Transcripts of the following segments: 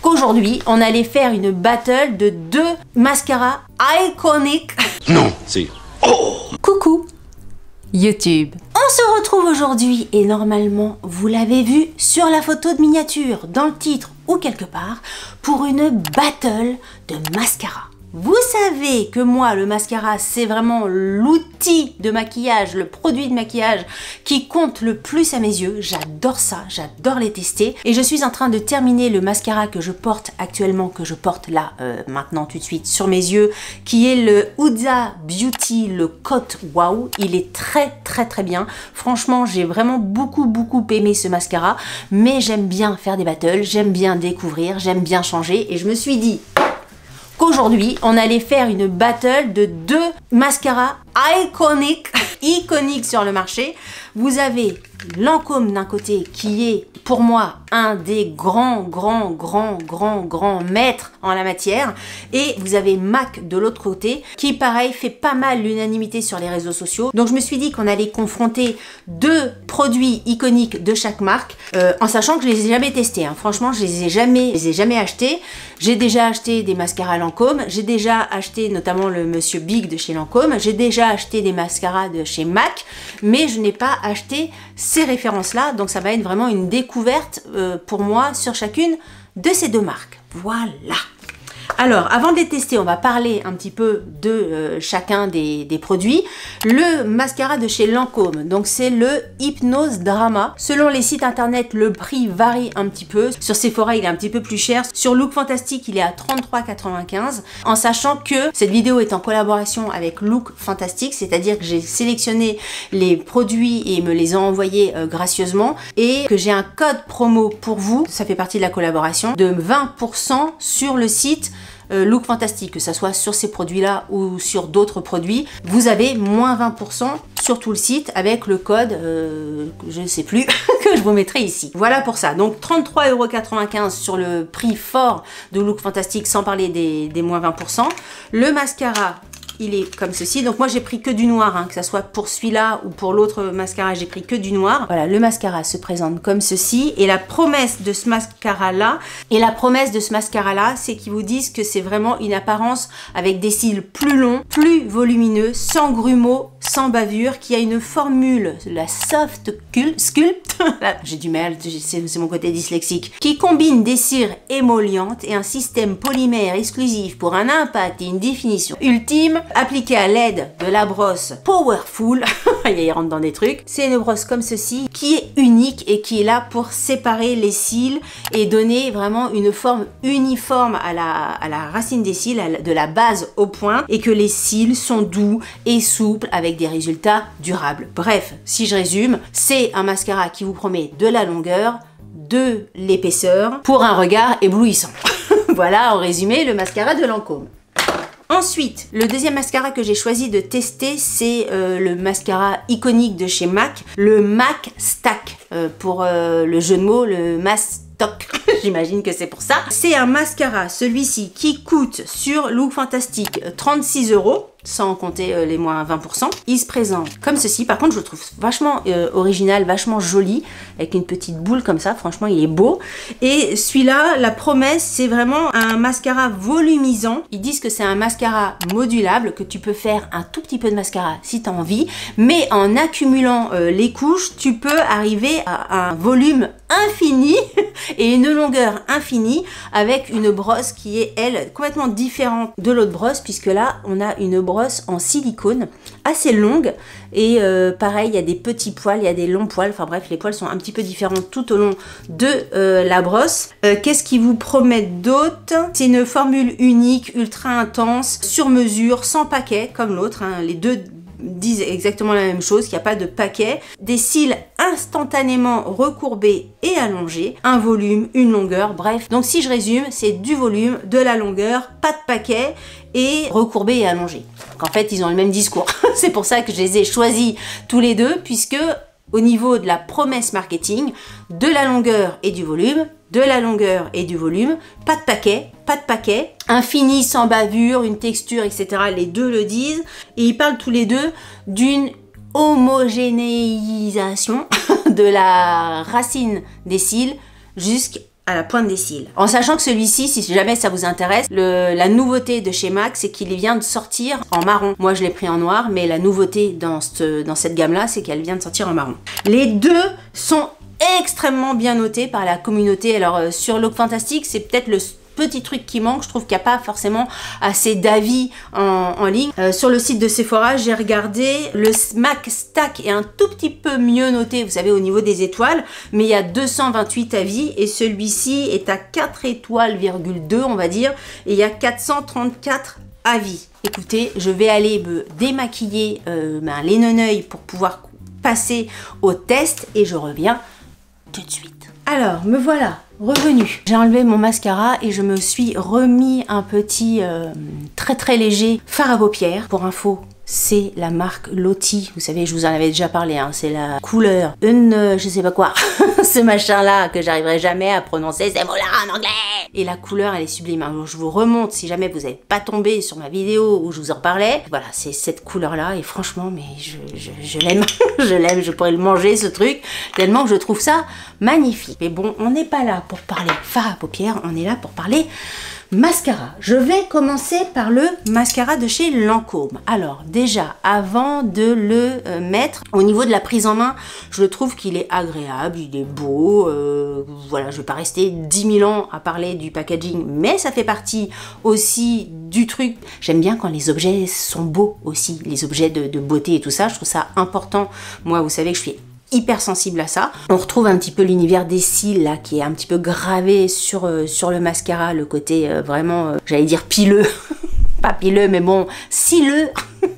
qu'aujourd'hui, on allait faire une battle de 2 mascaras iconiques. Non, c'est... Oh! Coucou YouTube. On se retrouve aujourd'hui et normalement, vous l'avez vu sur la photo de miniature, dans le titre ou quelque part, pour une battle de mascara. Vous savez que moi, le mascara, c'est vraiment l'outil de maquillage, le produit de maquillage qui compte le plus à mes yeux. J'adore ça, j'adore les tester. Et je suis en train de terminer le mascara que je porte actuellement, que je porte là, maintenant tout de suite, sur mes yeux, qui est le Huda Beauty, le Coat Wow. Il est très bien. Franchement, j'ai vraiment beaucoup aimé ce mascara, mais j'aime bien faire des battles, j'aime bien découvrir, j'aime bien changer. Et je me suis dit... qu'aujourd'hui, on allait faire une battle de 2 mascaras iconiques sur le marché. Vous avez Lancôme d'un côté qui est pour moi un des grands maîtres en la matière, et vous avez MAC de l'autre côté qui pareil fait pas mal l'unanimité sur les réseaux sociaux. Donc je me suis dit qu'on allait confronter 2 produits iconiques de chaque marque, en sachant que je les ai jamais testés, hein. Franchement, je les ai jamais achetés. J'ai déjà acheté des mascaras Lancôme, j'ai déjà acheté notamment le Monsieur Big de chez Lancôme, j'ai déjà acheté des mascaras de chez MAC, mais je n'ai pas acheté ces références-là, donc ça va être vraiment une découverte pour moi sur chacune de ces 2 marques. Voilà. Alors, avant de les tester, on va parler un petit peu de chacun des produits. Le mascara de chez Lancôme, donc c'est le Hypnose Drama. Selon les sites internet, le prix varie un petit peu. Sur Sephora, il est un petit peu plus cher. Sur Look Fantastic, il est à 33,95 €. En sachant que cette vidéo est en collaboration avec Look Fantastic, c'est-à-dire que j'ai sélectionné les produits et me les ai envoyés gracieusement, et que j'ai un code promo pour vous, ça fait partie de la collaboration, de 20% sur le site Look Fantastic, que ça soit sur ces produits-là ou sur d'autres produits. Vous avez moins 20% sur tout le site avec le code, je ne sais plus, que je vous mettrai ici. Voilà pour ça. Donc 33,95 € sur le prix fort de Look Fantastic, sans parler des moins 20%. Le mascara, il est comme ceci. Donc moi j'ai pris que du noir, hein, que ça soit pour celui-là ou pour l'autre mascara, j'ai pris que du noir. Voilà, le mascara se présente comme ceci, et la promesse de ce mascara là, c'est qu'ils vous disent que c'est vraiment une apparence avec des cils plus longs, plus volumineux, sans grumeaux, sans bavure, qui a une formule, la Soft Sculpt, j'ai du mal, c'est mon côté dyslexique, qui combine des cires émollientes et un système polymère exclusif pour un impact et une définition ultime, appliqué à l'aide de la brosse Powerful. Il rentre dans des trucs. C'est une brosse comme ceci qui est unique et qui est là pour séparer les cils et donner vraiment une forme uniforme à la racine des cils, de la base au point, et que les cils sont doux et souples avec des résultats durables. Bref, si je résume, c'est un mascara qui vous promet de la longueur, de l'épaisseur pour un regard éblouissant. Voilà en résumé le mascara de Lancôme. Ensuite, le deuxième mascara que j'ai choisi de tester, c'est le mascara iconique de chez MAC, le MAC Stack, pour le jeu de mots, le Mastoc. J'imagine que c'est pour ça. C'est un mascara, celui-ci, qui coûte sur Look Fantastic 36 €, sans compter les moins 20%. Il se présente comme ceci. Par contre, je le trouve vachement original, vachement joli, avec une petite boule comme ça. Franchement, il est beau. Et celui-là, la promesse, c'est vraiment un mascara volumisant. Ils disent que c'est un mascara modulable, que tu peux faire un tout petit peu de mascara si tu as envie, mais en accumulant les couches, tu peux arriver à un volume infini et une longueur infinie, avec une brosse qui est, elle, complètement différente de l'autre brosse, puisque là, on a une brosse en silicone assez longue, et pareil, il y a des petits poils, il y a des longs poils, enfin bref, les poils sont un petit peu différents tout au long de la brosse. Qu'est-ce qu'ils vous promettent d'autre? C'est une formule unique, ultra intense, sur mesure, sans paquet, comme l'autre, hein. Les deux disent exactement la même chose, qu'il n'y a pas de paquet, des cils instantanément recourbés et allongés, un volume, une longueur, bref. Donc si je résume, c'est du volume, de la longueur, pas de paquet et recourbé et allongé. Donc en fait, ils ont le même discours. C'est pour ça que je les ai choisis tous les deux, puisque au niveau de la promesse marketing, de la longueur et du volume, de la longueur et du volume, pas de paquet, infini sans bavure, une texture, etc. Les deux le disent, et ils parlent tous les deux d'une homogénéisation de la racine des cils à la pointe des cils. En sachant que celui-ci, si jamais ça vous intéresse, la nouveauté de chez MAC, c'est qu'il vient de sortir en marron. Moi, je l'ai pris en noir, mais la nouveauté dans cette gamme-là, c'est qu'elle vient de sortir en marron. Les deux sont extrêmement bien notés par la communauté. Alors, sur Look Fantastic, c'est peut-être le petit truc qui manque, je trouve qu'il n'y a pas forcément assez d'avis en ligne. Sur le site de Sephora, j'ai regardé, le MAC Stack est un tout petit peu mieux noté, vous savez, au niveau des étoiles, mais il y a 228 avis et celui-ci est à 4 étoiles,2 on va dire, et il y a 434 avis. Écoutez, je vais aller me démaquiller les neneuils pour pouvoir passer au test et je reviens tout de suite. Alors, me voilà revenu. J'ai enlevé mon mascara et je me suis remis un petit très léger fard à paupières. Pour info, c'est la marque Lottie. Vous savez, je vous en avais déjà parlé, hein. C'est la couleur, je sais pas quoi, ce machin-là que j'arriverai jamais à prononcer ces mots-là en anglais. Et la couleur, elle est sublime. Alors, je vous remonte, si jamais vous n'êtes pas tombé sur ma vidéo où je vous en parlais. Voilà, c'est cette couleur-là et franchement, mais je l'aime. Je l'aime, je pourrais le manger, ce truc, tellement que je trouve ça magnifique. Mais bon, on n'est pas là pour parler fard à paupières, on est là pour parler mascara. Je vais commencer par le mascara de chez Lancôme. Alors déjà, avant de le mettre, au niveau de la prise en main, je trouve qu'il est agréable, il est beau. Voilà, je vais pas rester 10 000 ans à parler du packaging, mais ça fait partie aussi du truc. J'aime bien quand les objets sont beaux aussi, les objets de beauté et tout ça, je trouve ça important. Moi, vous savez que je suis hyper sensible à ça. On retrouve un petit peu l'univers des cils là qui est un petit peu gravé sur le mascara, le côté vraiment, j'allais dire pileux, pas pileux mais bon, cilleux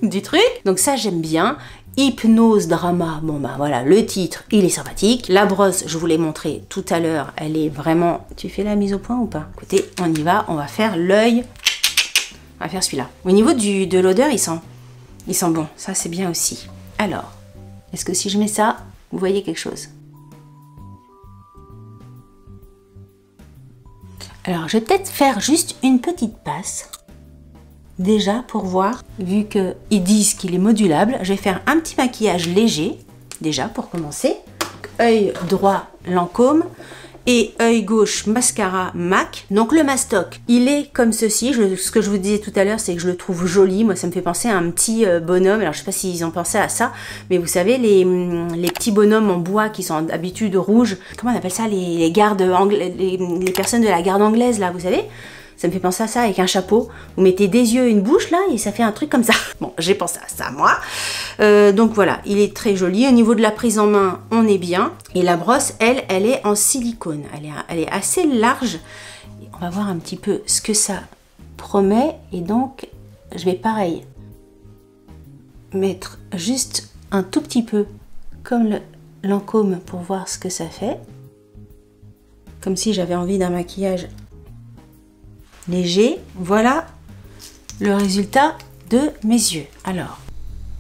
du truc. Donc ça j'aime bien. Hypnose Drama, bon bah voilà, le titre, il est sympathique. La brosse, je vous l'ai montré tout à l'heure, elle est vraiment... Tu fais la mise au point ou pas? Écoutez, on y va, on va faire l'œil. On va faire celui-là. Au niveau de l'odeur, il sent bon, ça c'est bien aussi. Alors, est-ce que si je mets ça, vous voyez quelque chose? Alors, je vais peut-être faire juste une petite passe. Déjà, pour voir, vu qu'ils disent qu'il est modulable, je vais faire un petit maquillage léger, déjà, pour commencer. Œil droit Lancôme et œil gauche mascara MAC. Donc le mastoc, il est comme ceci. Ce que je vous disais tout à l'heure, c'est que je le trouve joli. Moi, ça me fait penser à un petit bonhomme. Alors, je sais pas s'ils ont pensé à ça, mais vous savez, les petits bonhommes en bois qui sont d'habitude rouges. Comment on appelle ça? Les gardes anglais, les personnes de la garde anglaise, là, vous savez? Ça me fait penser à ça avec un chapeau. Vous mettez des yeux et une bouche là et ça fait un truc comme ça. Bon, j'ai pensé à ça moi. Donc voilà, il est très joli. Au niveau de la prise en main, on est bien. Et la brosse, elle est en silicone. Elle est assez large. On va voir un petit peu ce que ça promet. Et donc, je vais pareil mettre juste un tout petit peu comme le Lancôme pour voir ce que ça fait. Comme si j'avais envie d'un maquillage léger. Voilà le résultat de mes yeux. Alors,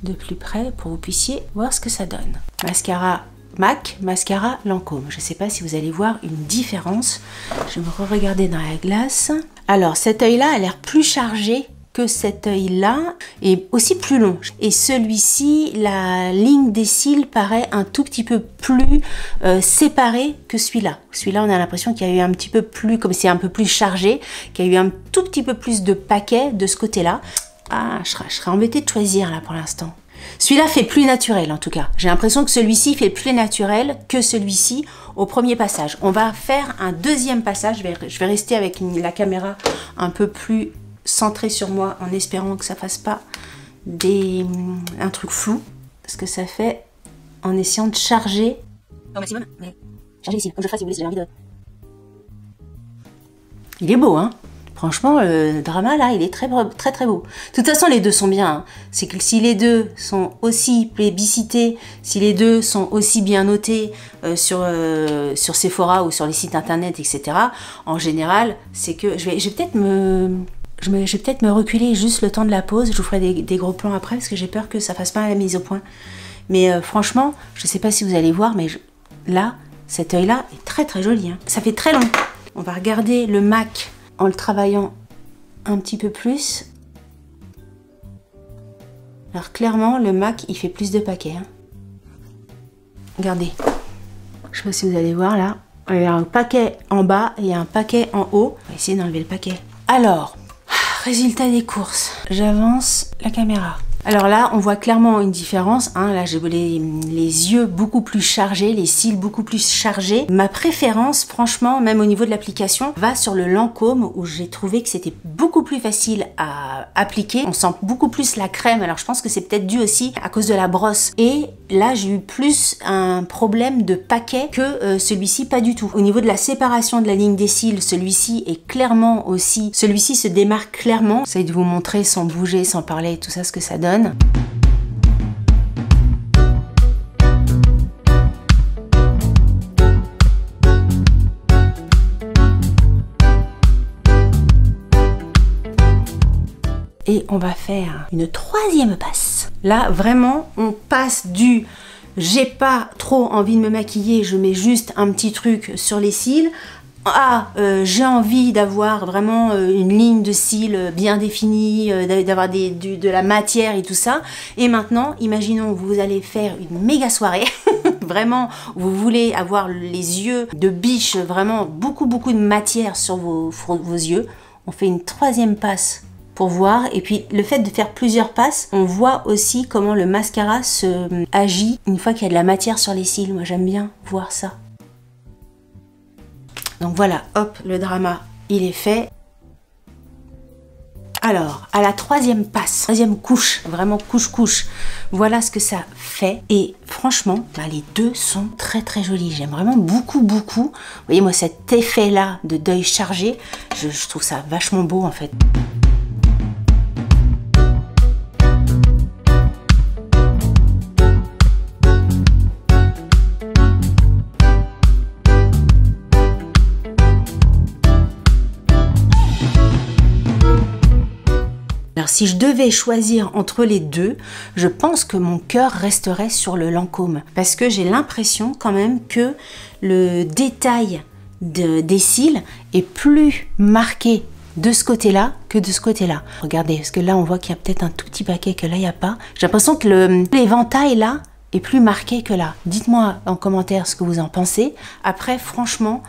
de plus près pour que vous puissiez voir ce que ça donne. Mascara MAC, mascara Lancôme. Je ne sais pas si vous allez voir une différence. Je vais me re-regarder dans la glace. Alors, cet œil-là a l'air plus chargé que cet œil-là est aussi plus long. Et celui-ci, la ligne des cils paraît un tout petit peu plus séparée que celui-là. Celui-là, on a l'impression qu'il y a eu un petit peu plus, comme c'est un peu plus chargé, qu'il y a eu un tout petit peu plus de paquets de ce côté-là. Ah, je serais embêtée de choisir là pour l'instant. Celui-là fait plus naturel en tout cas. J'ai l'impression que celui-ci fait plus naturel que celui-ci au premier passage. On va faire un deuxième passage. Je vais rester avec la caméra un peu plus centrée sur moi en espérant que ça fasse pas un truc flou. Ce que ça fait en essayant de charger au maximum. Mais charger ici, comme je ferai si vous voulez, si j'ai envie de... Il est beau, hein? Franchement, le drama, là, il est très beau. De toute façon, les deux sont bien. Hein. C'est que si les deux sont aussi plébiscités, si les deux sont aussi bien notés sur Sephora ou sur les sites internet, etc., en général, c'est que je vais peut-être me reculer juste le temps de la pause. Je vous ferai des gros plans après parce que j'ai peur que ça fasse pas la mise au point. Mais franchement, je sais pas si vous allez voir, mais là, cet œil-là est très très joli. Hein. Ça fait très long. On va regarder le MAC en le travaillant un petit peu plus. Alors clairement, le MAC, il fait plus de paquets. Hein. Regardez. Je sais pas si vous allez voir là. Il y a un paquet en bas et un paquet en haut. On va essayer d'enlever le paquet. Alors, résultat des courses. J'avance la caméra. Alors là, on voit clairement une différence. Hein. Là, j'ai les yeux beaucoup plus chargés, les cils beaucoup plus chargés. Ma préférence, franchement, même au niveau de l'application, va sur le Lancôme où j'ai trouvé que c'était beaucoup plus facile à appliquer. On sent beaucoup plus la crème. Alors, je pense que c'est peut-être dû aussi à cause de la brosse. Et là, j'ai eu plus un problème de paquet que celui-ci, pas du tout. Au niveau de la séparation de la ligne des cils, celui-ci est clairement aussi... Celui-ci se démarque clairement. J'essaie de vous montrer sans bouger, sans parler, tout ça, ce que ça donne. Et on va faire une troisième passe. Là, vraiment, on passe du j'ai pas trop envie de me maquiller, je mets juste un petit truc sur les cils. Ah, j'ai envie d'avoir vraiment une ligne de cils bien définie, d'avoir de la matière et tout ça. Et maintenant, imaginons vous allez faire une méga soirée, vraiment, vous voulez avoir les yeux de biche, vraiment beaucoup de matière sur vos yeux. On fait une troisième passe pour voir. Et puis le fait de faire plusieurs passes, on voit aussi comment le mascara se agit une fois qu'il y a de la matière sur les cils. Moi, j'aime bien voir ça. Donc voilà, hop, le drama, il est fait. Alors, à la troisième passe, troisième couche, vraiment couche-couche, voilà ce que ça fait. Et franchement, bah, les deux sont très jolis. J'aime vraiment beaucoup. Vous voyez, moi, cet effet-là de d'œil chargé, je trouve ça vachement beau, en fait. Alors si je devais choisir entre les deux, je pense que mon cœur resterait sur le Lancôme. Parce que j'ai l'impression quand même que le détail des cils est plus marqué de ce côté-là que de ce côté-là. Regardez, parce que là on voit qu'il y a peut-être un tout petit paquet que là il n'y a pas. J'ai l'impression que l'éventail là est plus marqué que là. Dites-moi en commentaire ce que vous en pensez. Après, franchement,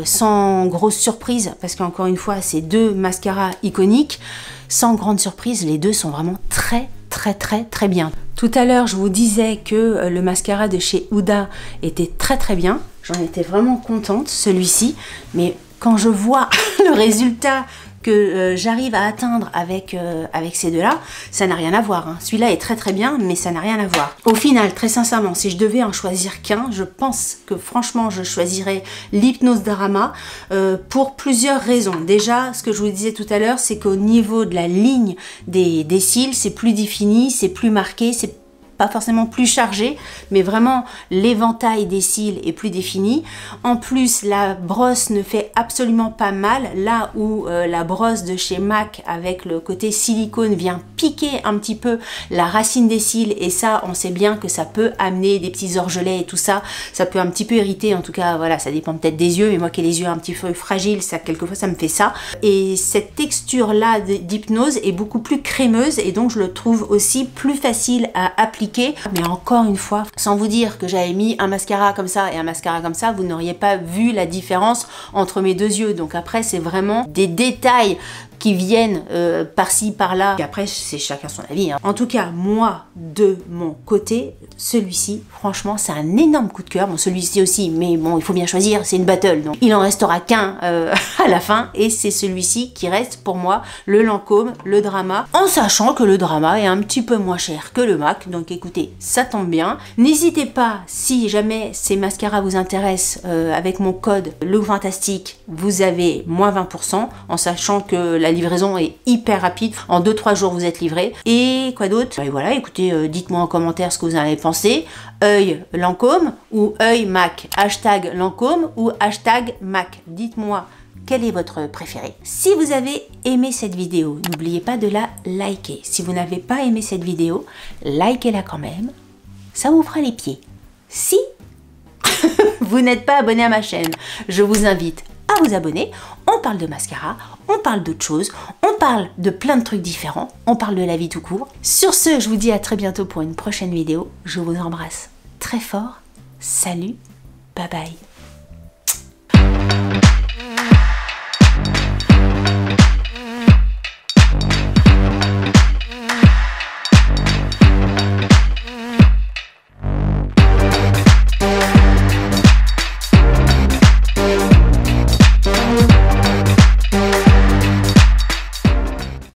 sans grosse surprise, parce qu'encore une fois, c'est deux mascaras iconiques, sans grande surprise, les deux sont vraiment très bien. Tout à l'heure, je vous disais que le mascara de chez Huda était très bien. J'en étais vraiment contente, celui-ci. Mais quand je vois le résultat que j'arrive à atteindre avec ces deux-là, ça n'a rien à voir. Hein. Celui-là est très bien, mais ça n'a rien à voir. Au final, très sincèrement, si je devais en choisir qu'un, je pense que franchement, je choisirais l'Hypnose Drama pour plusieurs raisons. Déjà, ce que je vous disais tout à l'heure, c'est qu'au niveau de la ligne des cils, c'est plus défini, c'est plus marqué, c'est pas forcément plus chargé, mais vraiment l'éventail des cils est plus défini. En plus, la brosse ne fait absolument pas mal, là où la brosse de chez MAC avec le côté silicone vient piquer un petit peu la racine des cils, et ça, on sait bien que ça peut amener des petits orgelets et tout ça, ça peut un petit peu irriter, en tout cas, voilà, ça dépend peut-être des yeux, mais moi qui ai les yeux un petit peu fragiles, ça, quelquefois, ça me fait ça. Et cette texture-là d'hypnose est beaucoup plus crémeuse, et donc je le trouve aussi plus facile à appliquer. Mais encore une fois, sans vous dire que j'avais mis un mascara comme ça et un mascara comme ça, vous n'auriez pas vu la différence entre mes deux yeux. Donc après, c'est vraiment des détails qui viennent par-ci, par-là. Et après, c'est chacun son avis. Hein. En tout cas, moi, de mon côté, celui-ci, franchement, c'est un énorme coup de cœur. Bon, celui-ci aussi, mais bon, il faut bien choisir, c'est une battle. Donc, il en restera qu'un à la fin. Et c'est celui-ci qui reste pour moi, le Lancôme, le Drama. En sachant que le Drama est un petit peu moins cher que le MAC. Donc, écoutez, ça tombe bien. N'hésitez pas, si jamais ces mascaras vous intéressent, avec mon code LOOKFANTASTIQUE, vous avez moins 20%, en sachant que la livraison est hyper rapide. En 2-3 jours, vous êtes livré. Et quoi d'autre? Et voilà, écoutez, dites-moi en commentaire ce que vous en avez pensé. Œil Lancôme ou œil MAC. Hashtag Lancôme ou hashtag MAC. Dites-moi quel est votre préféré. Si vous avez aimé cette vidéo, n'oubliez pas de la liker. Si vous n'avez pas aimé cette vidéo, likez-la quand même. Ça vous fera les pieds. Si vous n'êtes pas abonné à ma chaîne, je vous invite à vous abonner. On parle de mascara, on parle d'autres choses, on parle de plein de trucs différents, on parle de la vie tout court. Sur ce, je vous dis à très bientôt pour une prochaine vidéo. Je vous embrasse très fort. Salut, bye bye.